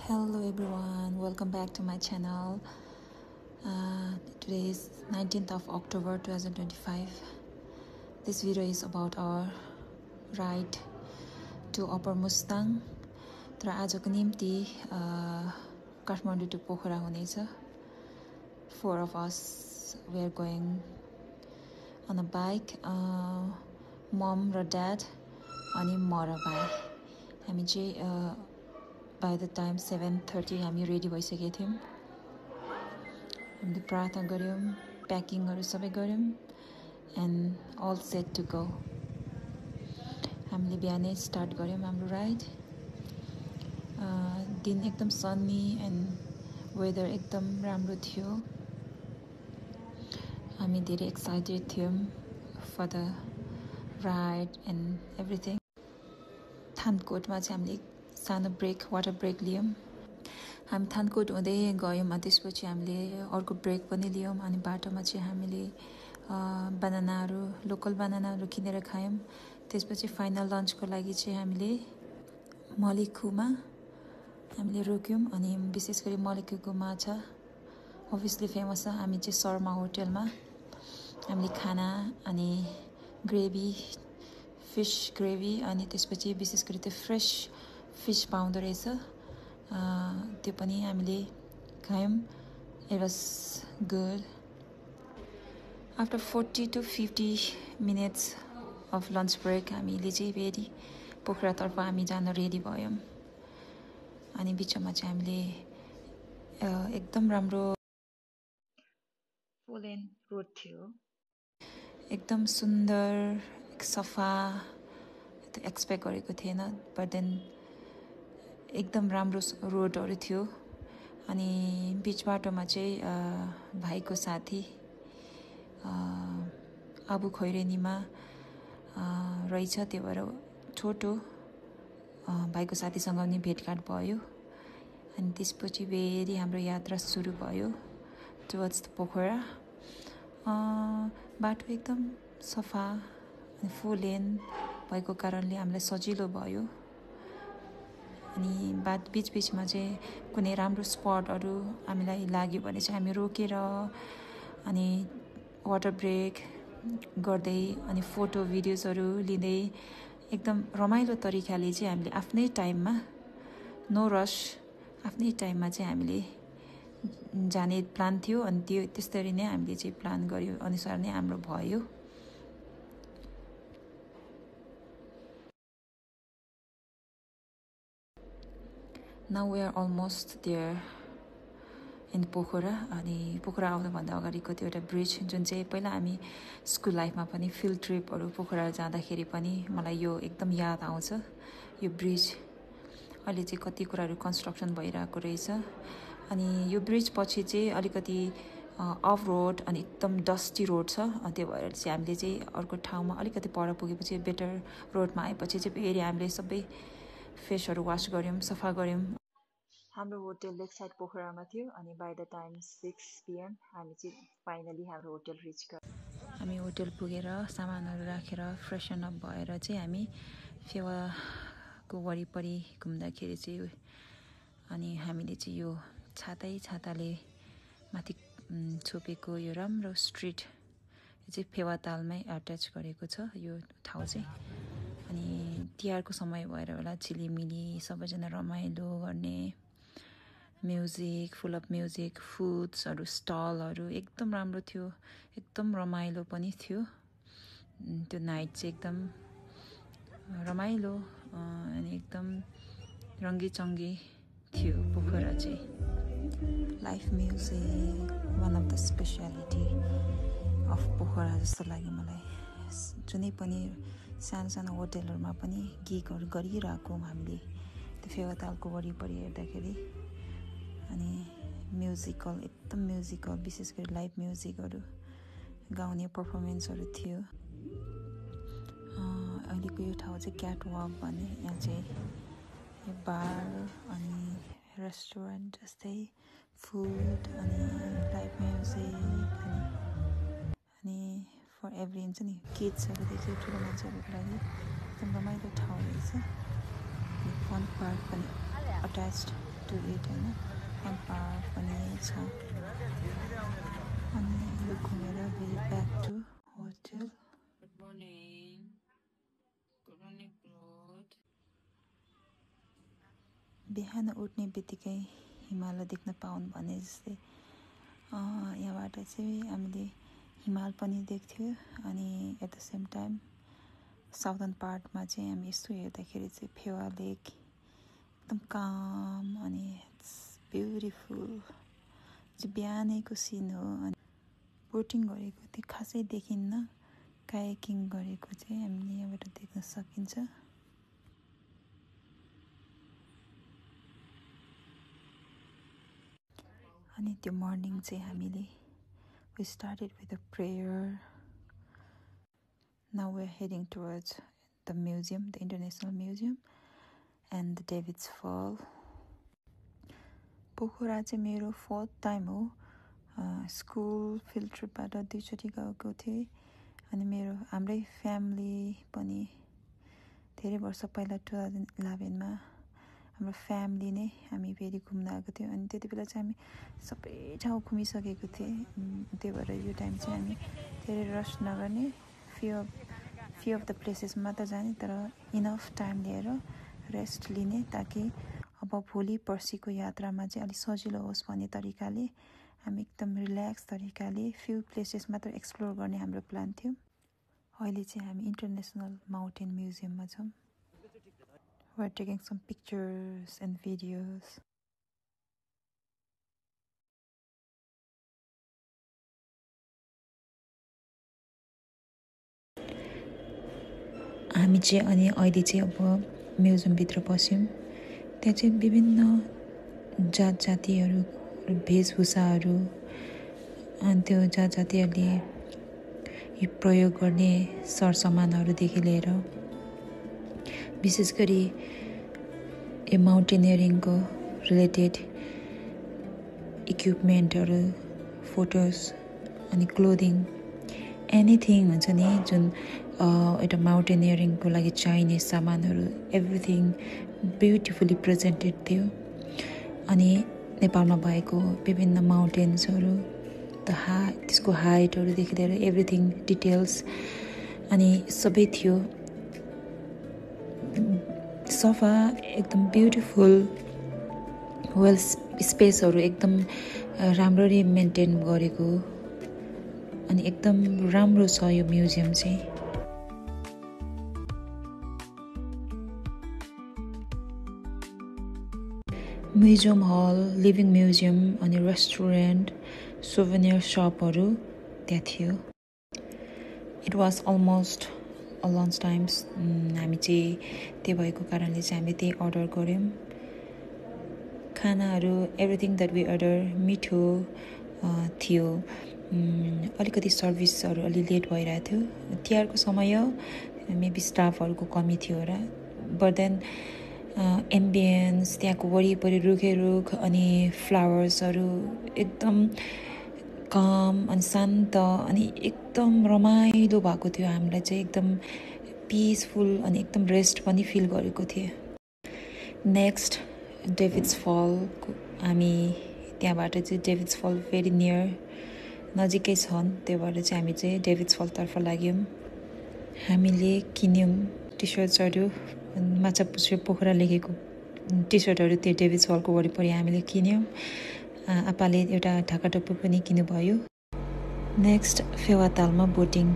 Hello everyone, welcome back to my channel. Today is 19th of October 2025. This video is about our ride to Upper Mustang. तर आजको निम्ति Kathmandu to Pokhara हुनेछ. 4 of us we are going on a bike. Mom र dad अनि म र भाइ. हामी चाहिँ by the time 7:30 हामी रेडी भइसकेका थियौं. हामीले प्रार्थना गर्यौं, प्याकिङहरु सबै गर्यौं and all set to go. हामीले बिहानै स्टार्ट गर्यौं हाम्रो राइड. दिन एकदम सन्नी and वेदर एकदम राम्रो थियो. हामी धेरै एक्साइटेड थियौं for the ride and everything. थानकोटमा चाहिँ हामीले सानो ब्रेक वाटर ब्रेक लियौं. हामी थानकोट हुँदै गयौं अनि त्यसपछि हामीले अर्को ब्रेक पनि लियौं अनि बाटोमा चाहिँ हामीले बनानाहरु लोकल बनानाहरु किनेर खायौं. त्यसपछि फाइनल लन्चको लागि चाहिँ हामीले मलिखुमा हामीले रोक्यौं अनि विशेष गरी मलिखुको माछा obviously फेमस छ. हामी चाहिँ शर्मा होटलमा हामीले खाना अनि ग्रेभी फिश ग्रेभी अनि त्यसपछि विशेष गरी त्यो फ्रेश फिश पाउँदो रहेछ. त्यो पनि हामीले खायौं. It was good. After 40 to 50 minutes of lunch break हामीले चाहिँ फेरि पोखरातर्फ हामी जान रेडी भयौं. अनि बिचमा चाहिँ हामीले एकदम राम्रो 4 लेन रोड थियो. एकदम सुन्दर सफा एक्सपेक्ट गरेको थिएन but then एकदम राम्रो रोडहरु थियो. अनि बीच बाटोमा चाहिँ भाइको साथी आबु खैरेनीमा रहेछ. त्यो भएर छोटो भाइको साथीसँग पनि भेटघाट भयो. अनि त्यसपछि फेरि हाम्रो यात्रा सुरु भयो towards the पोखरा. बाटो एकदम सफा अनि 4 लेन भएको कारणले हामीलाई सजिलो भयो. अनि बीचमा चाहिँ कुनै राम्रो स्पटहरु हामीलाई लाग्यो भने चाहिँ हामी रोकेर अनि वाटर ब्रेक गर्दै अनि फोटो भिडियोजहरु लिँदै एकदम रमाइलो तरिकाले चाहिँ हामीले आफ्नै टाइममा नो रश आफ्नै टाइममा चाहिँ हामीले जाने प्लान थियो. अनि त्यसरी नै हामीले चाहिँ प्लान गर्यो अनुसार नै हाम्रो भयो. Now we are almost there in Pokhara. अनि पोखरा आउनु भन्दा अगाडिको त्यो एउटा ब्रिज जुन चाहिँ पहिला हामी स्कुल लाइफमा पनि फिल्ड ट्रिपहरु पोखरा जाँदाखेरि पनि मलाई यो एकदम याद आउँछ. यो ब्रिज अहिले चाहिँ कति कुराहरु कन्स्ट्रक्सन भइरहेको रहेछ. अनि यो ब्रिज पछि चाहिँ अलिकति अफ रोड अनि एकदम डस्टी रोड छ. त्यो भएर चाहिँ हामीले चाहिँ अर्को ठाउँमा अलिकति पर पुगेपछि बेटर रोडमा आएपछि चाहिँ फेरि हामीले सबै फेसहरु वाश गर्यौं, सफा गर्यौं. हाम्रो होटल लेक साइड पोखरामा थियो. अनि बाइ द टाइम 6 PM हामी चाहिँ फाइनली हाम्रो होटल रिच गर्यौं. हामी होटल पुगेर सामानहरु राखेर फ्रेशन अप भएर चाहिँ हामी फेवाको वरिपरि घुम्दाखेरि चाहिँ अनि हामीले चाहिँ यो छाताले माथि छोपेको यो राम्रो स्ट्रीट यो चाहिँ फेवातालमै अट्याच गरेको छ यो ठाउँ चाहिँ. अनि तिहारको समय भएर होला झिलिमिली सबैजना रमाइलो गर्ने म्युजिक फुल अफ म्युजिक फुड्सहरु स्टलहरु एकदम राम्रो थियो. एकदम रमाइलो पनि थियो. त्यो नाइट चाहिँ एकदम रमाइलो अनि एकदम रंगीचंगी थियो पोखरा चाहिँ. Live music one of the speciality of Pokhara जस्तो लाग्यो मलाई. जुनै पनि सानो होटलहरुमा पनि गिगहरु गरिरहेको हामीले त्यो फेवातालको वरिपरि हेर्दाखेरि. अनि म्युजिकल एकदम म्युजिकल विशेष गरी लाइभ म्युजिकहरु गाउने परफर्मेन्सहरु थियो. अहिलेको यो ठाउँ चाहिँ क्याट वक भन्ने. यहाँ चाहिँ यो बार अनि रेस्टुरेन्ट जस्तै फुड अनि लाइभ म्युजिक अनि फर एभ्री हुन्छ नि किड्सहरुदेखि ठुलो मान्छेहरुको लागि एकदम रमाइलो ठाउँ रहेछ. फन पार्क पनि अट्याच्ड to it हैन फन पार्क पनि छ अनि यो घुमेर फेरि back to hotel good morning क्लोथ बिहान उठ्ने बित्तिकै हिमाल देख्न पाउन् भने जस्तै यहाँबाट चाहिँ हामीले हिमाल पनि देख्थ्यो अनि at the same time southern पार्टमा चाहिँ हामी यस्तो हेर्दाखेरि चाहिँ फेवा लेक एकदम काम अनि इट्स ब्युटिफुल चाहिँ बिहानैको सिन हो अनि बोटिङ गरेको त्यो खासै देखिन्न कायाकिङ गरेको चाहिँ हामीले यहाँबाट देख्न सकिन्छ अनि त्यो मर्निङ चाहिँ हामीले we started with a prayer. Now we're heading towards the museum, the International Museum and the David's Fall. Pokhara चाहिँ मेरो 4th टाइम हो स्कुल फिल्ड ट्रिपबाट 2 चोटि गएको थिएँ अनि मेरो हाम्रै फ्यामिली पनि धेरै वर्ष पहिला 2011 मा हाम्रो फ्यामिली नै हामी फेरि घुम्न आएको थियौँ अनि त्यति बेला चाहिँ हामी सबै ठाउँ घुमिसकेको थिएँ त्यही भएर यो टाइम चाहिँ हामी धेरै रस नगर्ने फ्यु अफ द प्लेसेस मात्र जाने तर इनफ टाइम लिएर रेस्ट लिने ताकि अब भोलि पर्सिको यात्रामा चाहिँ अलिक सजिलो होस् भन्ने तरिकाले हामी एकदम रिल्याक्स तरिकाले फ्यु प्लेसेस मात्र एक्सप्लोर गर्ने हाम्रो प्लान थियो अहिले चाहिँ हामी इन्टरनेसनल माउन्टेन म्युजियममा छौँ We're taking some pictures and videos. हामी चाहिँ अनि अहिले चाहिँ अब म्युजियमभित्र पस्यौँ त्यहाँ चाहिँ विभिन्न जात जातिहरू वेशभूषाहरू अनि त्यो जात जातिहरूले यो प्रयोग गर्ने सरसामानहरूदेखि लिएर विशेष गरी यो माउन्टेनियरिङको रिलेटेड इक्विपमेन्टहरू फोटोज अनि क्लोदिङ एनिथिङ हुन्छ नि जुन एउटा माउन्टेनियरिङको लागि चाहिने सामानहरू एभ्रिथिङ ब्युटिफुल्ली प्रेजेन्टेड थियो अनि नेपालमा भएको विभिन्न माउन्टेन्सहरू त्यसको हाइटहरूदेखि लिएर एभ्रिथिङ डिटेल्स अनि सबै थियो सफा एकदम ब्युटिफुल वेल स्पेसहरू एकदम राम्ररी मेन्टेन गरेको अनि एकदम राम्रो छ यो म्युजियम चाहिँ म्युजियम हल लिभिङ म्युजियम अनि रेस्टुरेन्ट सोभेनियर सपहरू त्यहाँ थियो it was almost lunch times हामी चाहिँ त्यही भएको कारणले चाहिँ हामीले त्यही अर्डर गऱ्यौँ खानाहरू एभ्रिथिङ द्याट वी अर्डर मिठो थियो अलिकति सर्भिसहरू अलि लेट भइरहेको थियो तिहारको समय मेबी स्टाफहरूको कमी थियो र बट देन एम्बियन्स त्यहाँको वरिपरि रुख अनि फ्लावर्सहरू एकदम काम अनि शान्त अनि एकदम रमाइलो भएको थियो हामीलाई चाहिँ एकदम पिसफुल अनि एकदम रेस्ट पनि फिल गरेको थिएँ नेक्स्ट डेभिड्स फल हामी त्यहाँबाट चाहिँ डेभिड्स फल भेरी नियर नजिकै छन् त्यही भएर चाहिँ हामी चाहिँ डेभिड्स फलतर्फ लाग्यौँ हामीले किन्यौँ टी सर्ट्सहरू माछापुच्छ्रे पोखरा लेखेको टी सर्टहरू त्यो डेभिड्स फलको वरिपरि हामीले किन्यौँ आपाले एउटा ढाका टोपी पनि किन्नुभयो नेक्स्ट फेवातालमा बोटिङ